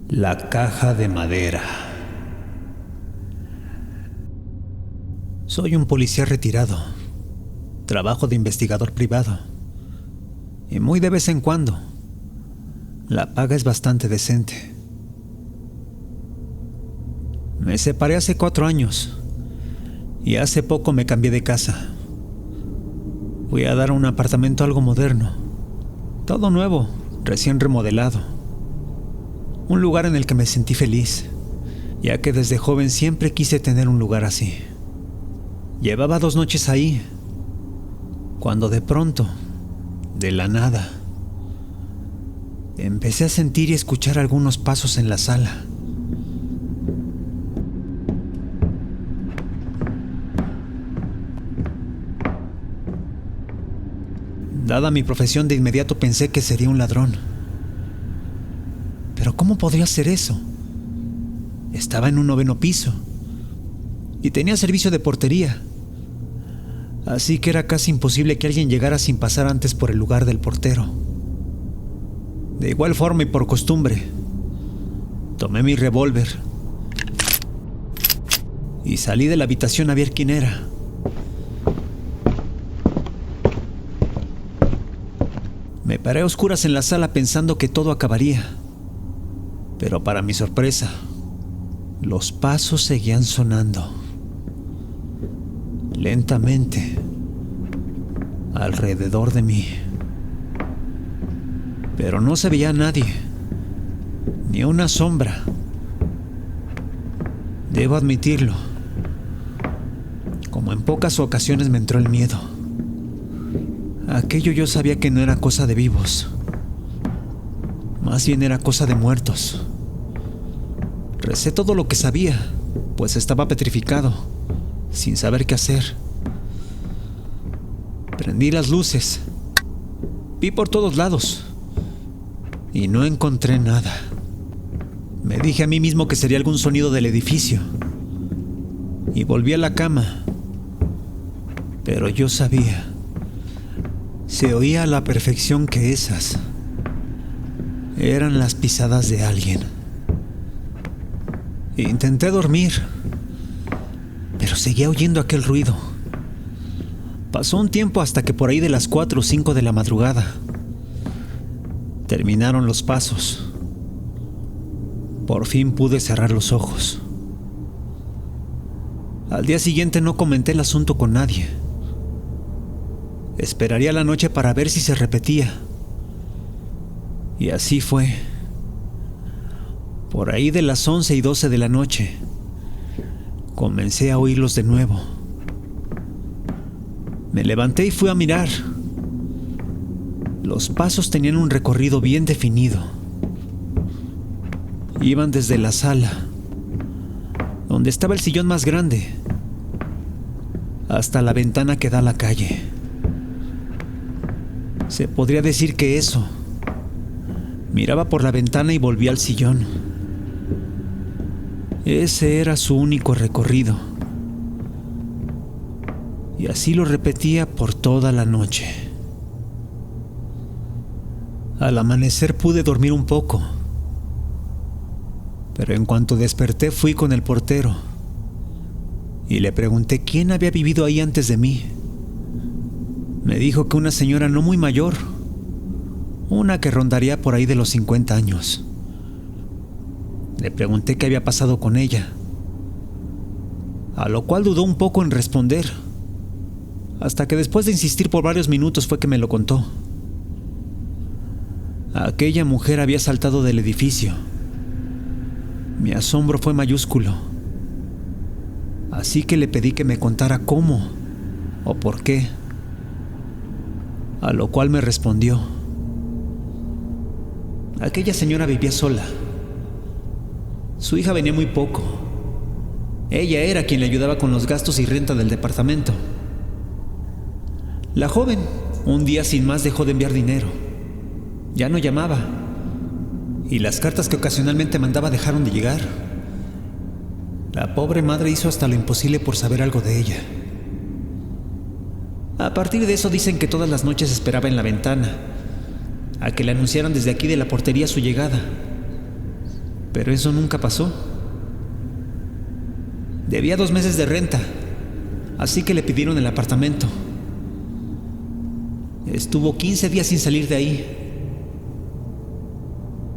La caja de madera. Soy un policía retirado. Trabajo de investigador privado. Y muy de vez en cuando. La paga es bastante decente. Me separé hace 4 años. Y hace poco me cambié de casa. Fui a dar un apartamento algo moderno. Todo nuevo, recién remodelado. Un lugar en el que me sentí feliz, ya que desde joven siempre quise tener un lugar así. Llevaba 2 noches ahí, cuando de pronto, de la nada, empecé a sentir y escuchar algunos pasos en la sala. Dada mi profesión, de inmediato pensé que sería un ladrón. Pero ¿cómo podría ser eso? Estaba en un 9º piso y tenía servicio de portería, así que era casi imposible que alguien llegara sin pasar antes por el lugar del portero. De igual forma y por costumbre, tomé mi revólver y salí de la habitación a ver quién era. Me paré a oscuras en la sala pensando que todo acabaría. Pero para mi sorpresa, los pasos seguían sonando. Lentamente, alrededor de mí. Pero no se veía a nadie, ni una sombra. Debo admitirlo. Como en pocas ocasiones me entró el miedo. Aquello yo sabía que no era cosa de vivos. Más bien era cosa de muertos. Recé todo lo que sabía, pues estaba petrificado, sin saber qué hacer. Prendí las luces. Vi por todos lados. Y no encontré nada. Me dije a mí mismo que sería algún sonido del edificio. Y volví a la cama. Pero yo sabía. Se oía a la perfección que esas eran las pisadas de alguien. Intenté dormir, pero seguía oyendo aquel ruido. Pasó un tiempo hasta que por ahí de las 4 o 5 de la madrugada terminaron los pasos. Por fin pude cerrar los ojos. Al día siguiente no comenté el asunto con nadie. Esperaría la noche para ver si se repetía. Y así fue. Por ahí de las 11 y 12 de la noche, comencé a oírlos de nuevo. Me levanté y fui a mirar. Los pasos tenían un recorrido bien definido. Iban desde la sala, donde estaba el sillón más grande, hasta la ventana que da a la calle. Se podría decir que eso. Miraba por la ventana y volvía al sillón. Ese era su único recorrido. Y así lo repetía por toda la noche. Al amanecer pude dormir un poco. Pero en cuanto desperté fui con el portero. Y le pregunté quién había vivido ahí antes de mí. Me dijo que una señora no muy mayor. Una que rondaría por ahí de los 50 años. Le pregunté qué había pasado con ella, a lo cual dudó un poco en responder, hasta que después de insistir por varios minutos fue que me lo contó. Aquella mujer había saltado del edificio. Mi asombro fue mayúsculo, así que le pedí que me contara cómo o por qué, a lo cual me respondió: aquella señora vivía sola. Su hija venía muy poco. Ella era quien le ayudaba con los gastos y renta del departamento. La joven, un día sin más, dejó de enviar dinero. Ya no llamaba. Y las cartas que ocasionalmente mandaba dejaron de llegar. La pobre madre hizo hasta lo imposible por saber algo de ella. A partir de eso dicen que todas las noches esperaba en la ventana a que le anunciaran desde aquí de la portería su llegada. pero eso nunca pasó. Debía 2 meses de renta, así que le pidieron el apartamento. Estuvo 15 días sin salir de ahí,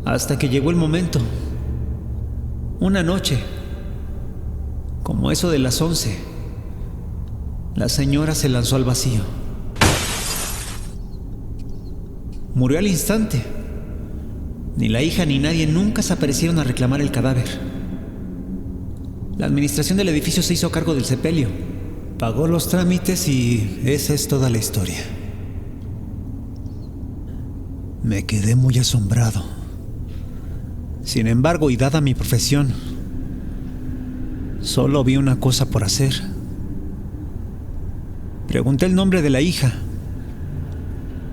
hasta que llegó el momento. Una noche, como eso de las 11, la señora se lanzó al vacío. Murió al instante. Ni la hija ni nadie nunca se aparecieron a reclamar el cadáver. La administración del edificio se hizo cargo del sepelio, pagó los trámites y esa es toda la historia. Me quedé muy asombrado. Sin embargo, y dada mi profesión, solo vi una cosa por hacer. Pregunté el nombre de la hija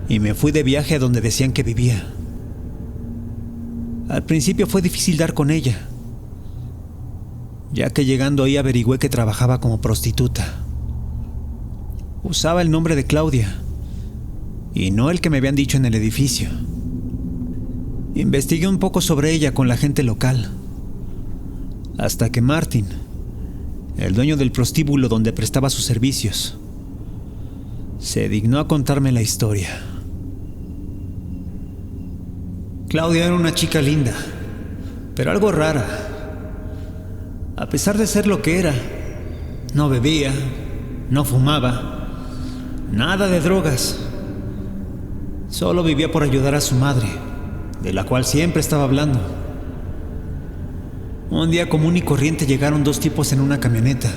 y me fui de viaje a donde decían que vivía. Al principio fue difícil dar con ella, ya que llegando ahí averigüé que trabajaba como prostituta. Usaba el nombre de Claudia y no el que me habían dicho en el edificio. Investigué un poco sobre ella con la gente local, hasta que Martin, el dueño del prostíbulo donde prestaba sus servicios, se dignó a contarme la historia. Claudia era una chica linda, pero algo rara. A pesar de ser lo que era, no bebía, no fumaba, nada de drogas. Solo vivía por ayudar a su madre, de la cual siempre estaba hablando. Un día común y corriente llegaron 2 tipos en una camioneta.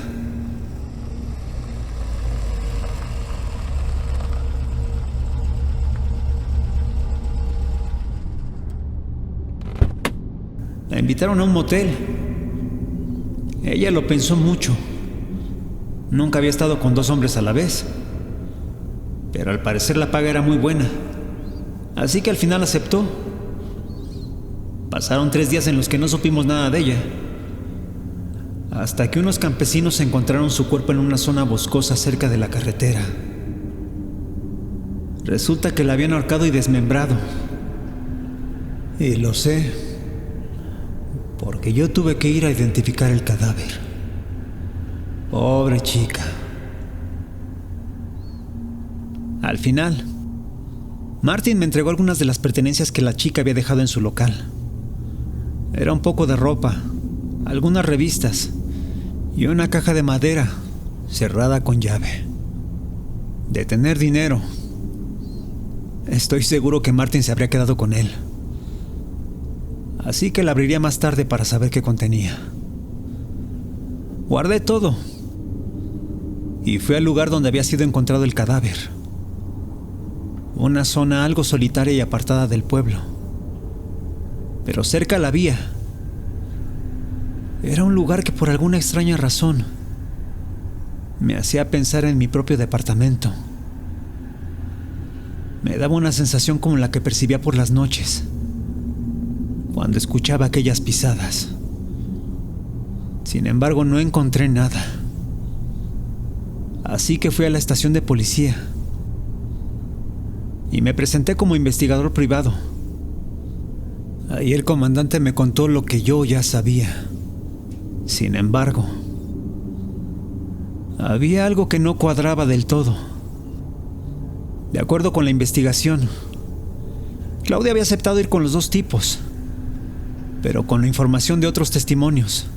La invitaron a un motel. Ella lo pensó mucho. Nunca había estado con 2 hombres a la vez, pero al parecer la paga era muy buena, así que al final aceptó. Pasaron 3 días en los que no supimos nada de ella, hasta que unos campesinos encontraron su cuerpo en una zona boscosa cerca de la carretera. Resulta que la habían ahorcado y desmembrado. Y lo sé, porque yo tuve que ir a identificar el cadáver. Pobre chica. Al final, Martin me entregó algunas de las pertenencias que la chica había dejado en su local. Era un poco de ropa, algunas revistas y una caja de madera cerrada con llave. De tener dinero, estoy seguro que Martin se habría quedado con él. Así que la abriría más tarde para saber qué contenía. Guardé todo y fui al lugar donde había sido encontrado el cadáver. Una zona algo solitaria y apartada del pueblo, pero cerca la vía. Era un lugar que por alguna extraña razón me hacía pensar en mi propio departamento. Me daba una sensación como la que percibía por las noches, cuando escuchaba aquellas pisadas. Sin embargo, no encontré nada. Así que fui a la estación de policía y me presenté como investigador privado. Ahí el comandante me contó lo que yo ya sabía. Sin embargo, había algo que no cuadraba del todo. De acuerdo con la investigación, Claudia había aceptado ir con los 2 tipos, pero con la información de otros testimonios,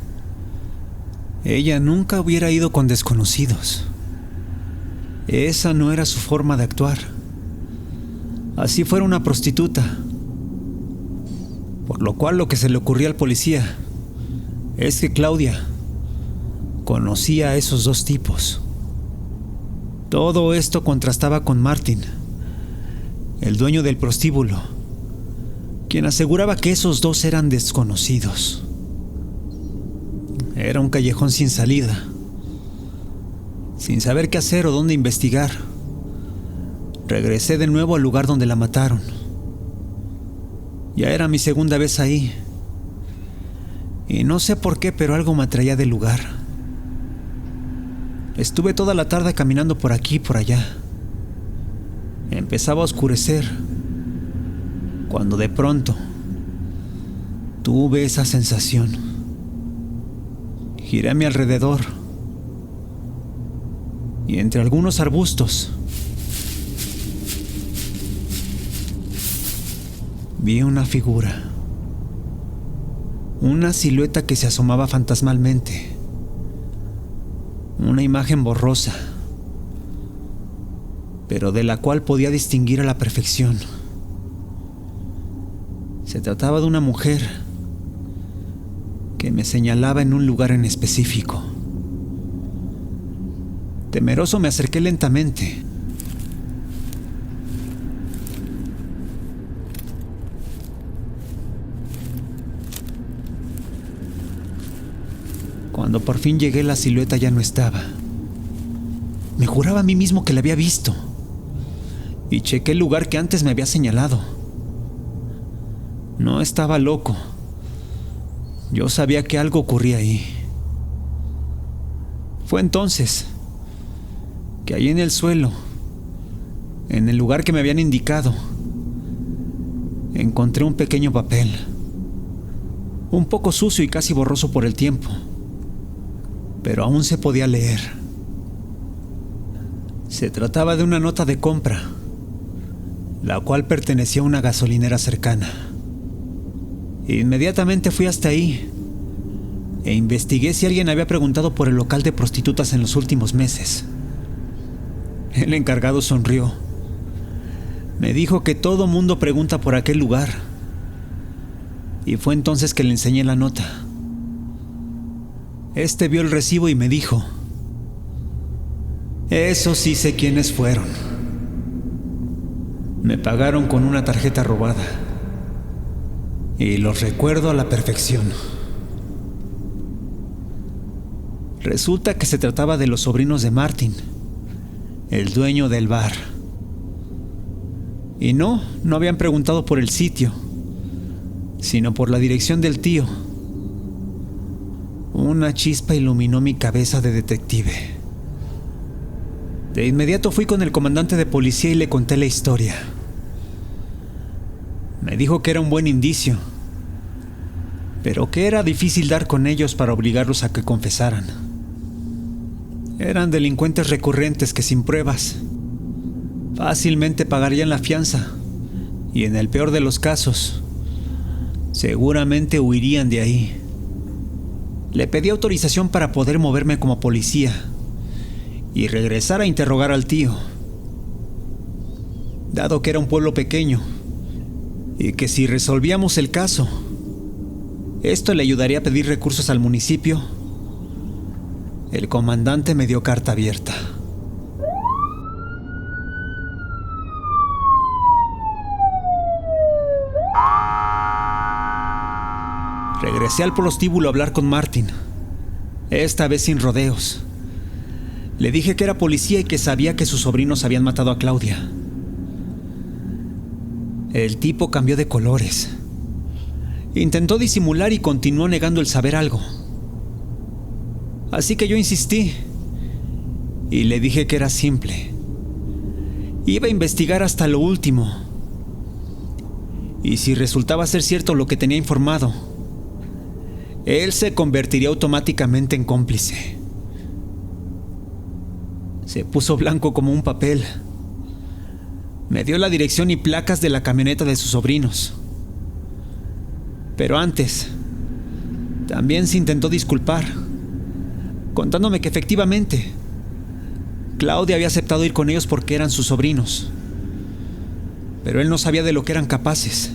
ella nunca hubiera ido con desconocidos. Esa no era su forma de actuar. Así fuera una prostituta. Por lo cual lo que se le ocurría al policía es que Claudia conocía a esos 2 tipos. Todo esto contrastaba con Martin, el dueño del prostíbulo, quien aseguraba que esos 2 eran desconocidos. Era un callejón sin salida. Sin saber qué hacer o dónde investigar, regresé de nuevo al lugar donde la mataron. Ya era mi segunda vez ahí. Y no sé por qué, pero algo me atraía del lugar. Estuve toda la tarde caminando por aquí y por allá. Empezaba a oscurecer, cuando de pronto Tuve esa sensación. Giré a mi alrededor y entre algunos arbustos vi una figura, una silueta que se asomaba fantasmalmente, una imagen borrosa, pero de la cual podía distinguir a la perfección. Se trataba de una mujer que me señalaba en un lugar en específico. Temeroso me acerqué lentamente. Cuando por fin llegué, la silueta ya no estaba. Me juraba a mí mismo que la había visto y chequé el lugar que antes me había señalado. No estaba loco. Yo sabía que algo ocurría ahí. Fue entonces que allí en el suelo, en el lugar que me habían indicado, encontré un pequeño papel, un poco sucio y casi borroso por el tiempo, pero aún se podía leer. Se trataba de una nota de compra, la cual pertenecía a una gasolinera cercana. Inmediatamente fui hasta ahí e investigué si alguien había preguntado por el local de prostitutas en los últimos meses. El encargado sonrió. Me dijo que todo mundo pregunta por aquel lugar. Y fue entonces que le enseñé la nota. Este vio el recibo y me dijo: eso sí sé quiénes fueron. Me pagaron con una tarjeta robada. Y los recuerdo a la perfección. Resulta que se trataba de los sobrinos de Martin, el dueño del bar. Y no habían preguntado por el sitio, sino por la dirección del tío. Una chispa iluminó mi cabeza de detective. De inmediato fui con el comandante de policía y le conté la historia. Me dijo que era un buen indicio, pero que era difícil dar con ellos para obligarlos a que confesaran. Eran delincuentes recurrentes que sin pruebas fácilmente pagarían la fianza y en el peor de los casos seguramente huirían de ahí. Le pedí autorización para poder moverme como policía y regresar a interrogar al tío, dado que era un pueblo pequeño y que si resolvíamos el caso, esto le ayudaría a pedir recursos al municipio. El comandante me dio carta abierta. Regresé al prostíbulo a hablar con Martin, esta vez sin rodeos. Le dije que era policía y que sabía que sus sobrinos habían matado a Claudia. El tipo cambió de colores. Intentó disimular y continuó negando el saber algo. Así que yo insistí y le dije que era simple. Iba a investigar hasta lo último. Y si resultaba ser cierto lo que tenía informado, él se convertiría automáticamente en cómplice. Se puso blanco como un papel. Me dio la dirección y placas de la camioneta de sus sobrinos. Pero antes, también se intentó disculpar, contándome que efectivamente Claudia había aceptado ir con ellos porque eran sus sobrinos. Pero él no sabía de lo que eran capaces.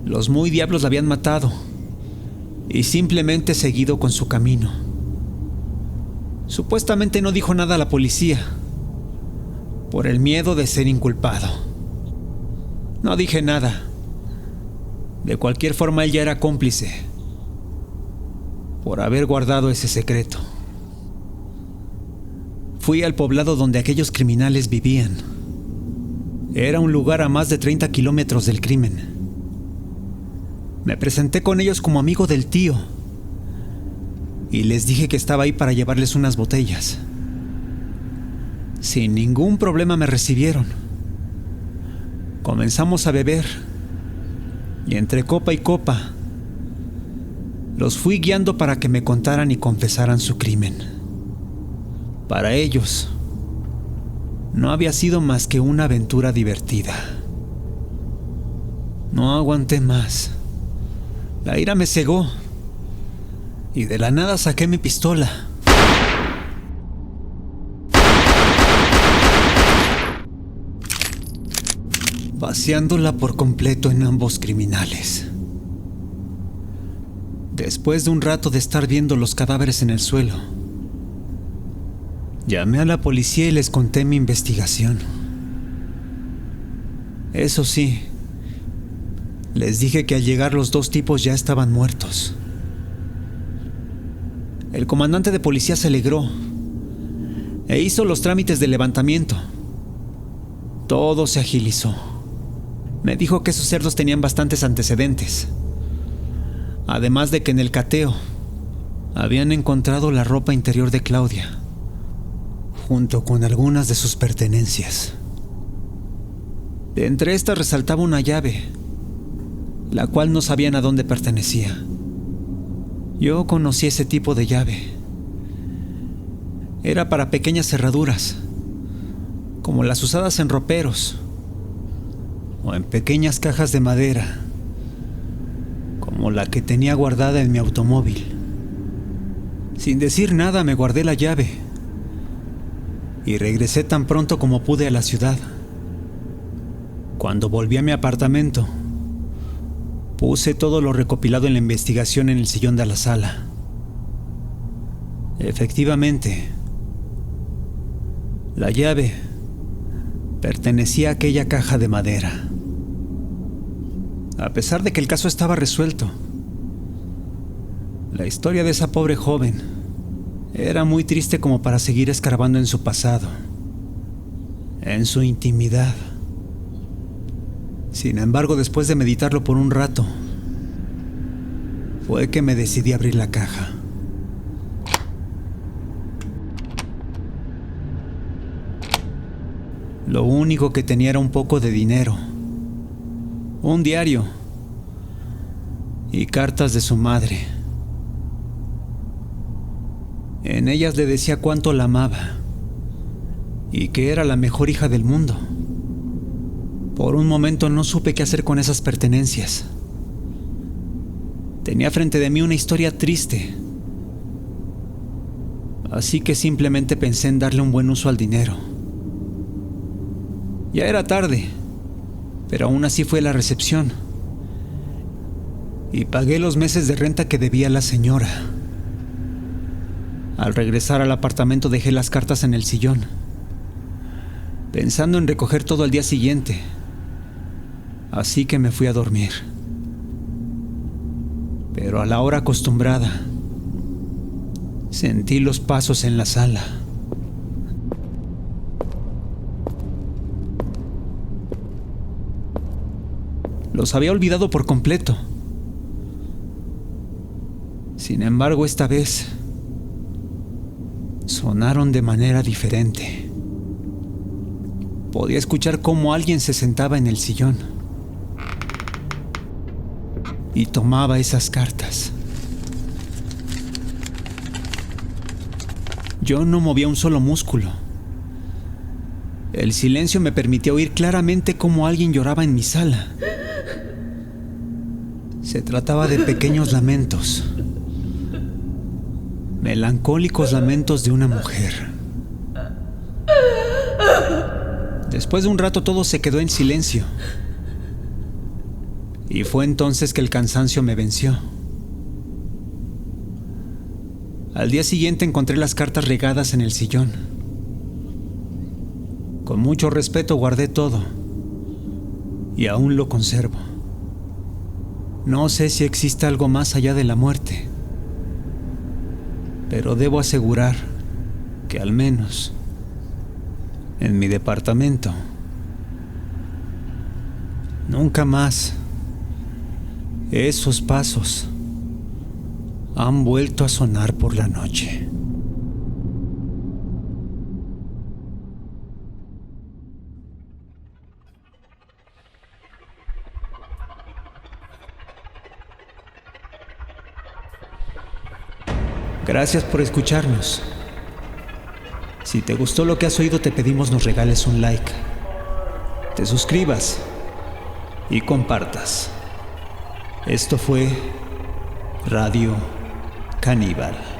Los muy diablos la habían matado y simplemente seguido con su camino. Supuestamente no dijo nada a la policía por el miedo de ser inculpado. No dije nada. De cualquier forma, él ya era cómplice por haber guardado ese secreto. Fui al poblado donde aquellos criminales vivían. Era un lugar a más de 30 kilómetros del crimen. Me presenté con ellos como amigo del tío y les dije que estaba ahí para llevarles unas botellas. Sin ningún problema me recibieron. Comenzamos a beber y entre copa y copa Los fui guiando para que me contaran y confesaran su crimen. Para ellos, no había sido más que una aventura divertida. No aguanté más. La ira me cegó y de la nada saqué mi pistola. Vaciándola por completo en ambos criminales. Después de un rato de estar viendo los cadáveres en el suelo, llamé a la policía y les conté mi investigación. Eso sí, les dije que al llegar los dos tipos ya estaban muertos. El comandante de policía se alegró e hizo los trámites de levantamiento. Todo se agilizó. Me dijo que esos cerdos tenían bastantes antecedentes. Además de que en el cateo habían encontrado la ropa interior de Claudia, junto con algunas de sus pertenencias. De entre estas resaltaba una llave, la cual no sabían a dónde pertenecía. Yo conocí ese tipo de llave. Era para pequeñas cerraduras, como las usadas en roperos o en pequeñas cajas de madera, como la que tenía guardada en mi automóvil. Sin decir nada me guardé la llave y regresé tan pronto como pude a la ciudad. Cuando volví a mi apartamento, puse todo lo recopilado en la investigación en el sillón de la sala. Efectivamente, la llave pertenecía a aquella caja de madera. A pesar de que el caso estaba resuelto, la historia de esa pobre joven era muy triste como para seguir escarbando en su pasado, en su intimidad. Sin embargo, después de meditarlo por un rato, fue que me decidí a abrir la caja. Lo único que tenía era un poco de dinero, un diario y cartas de su madre. En ellas le decía cuánto la amaba y que era la mejor hija del mundo. Por un momento no supe qué hacer con esas pertenencias. Tenía frente de mí una historia triste, así que simplemente pensé en darle un buen uso al dinero. Ya era tarde, pero aún así fue a la recepción y pagué los meses de renta que debía la señora. Al regresar al apartamento dejé las cartas en el sillón, pensando en recoger todo al día siguiente, así que me fui a dormir. Pero a la hora acostumbrada, sentí los pasos en la sala. Los había olvidado por completo. Sin embargo, esta vez sonaron de manera diferente. Podía escuchar cómo alguien se sentaba en el sillón y tomaba esas cartas. Yo no movía un solo músculo. El silencio me permitía oír claramente cómo alguien lloraba en mi sala. Se trataba de pequeños lamentos, melancólicos lamentos de una mujer. Después de un rato todo se quedó en silencio. Y fue entonces que el cansancio me venció. Al día siguiente encontré las cartas regadas en el sillón. Con mucho respeto guardé todo y aún lo conservo. No sé si existe algo más allá de la muerte, pero debo asegurar que al menos en mi departamento nunca más esos pasos han vuelto a sonar por la noche. Gracias por escucharnos. Si te gustó lo que has oído, te pedimos nos regales un like, te suscribas y compartas. Esto fue Radio Caníbal.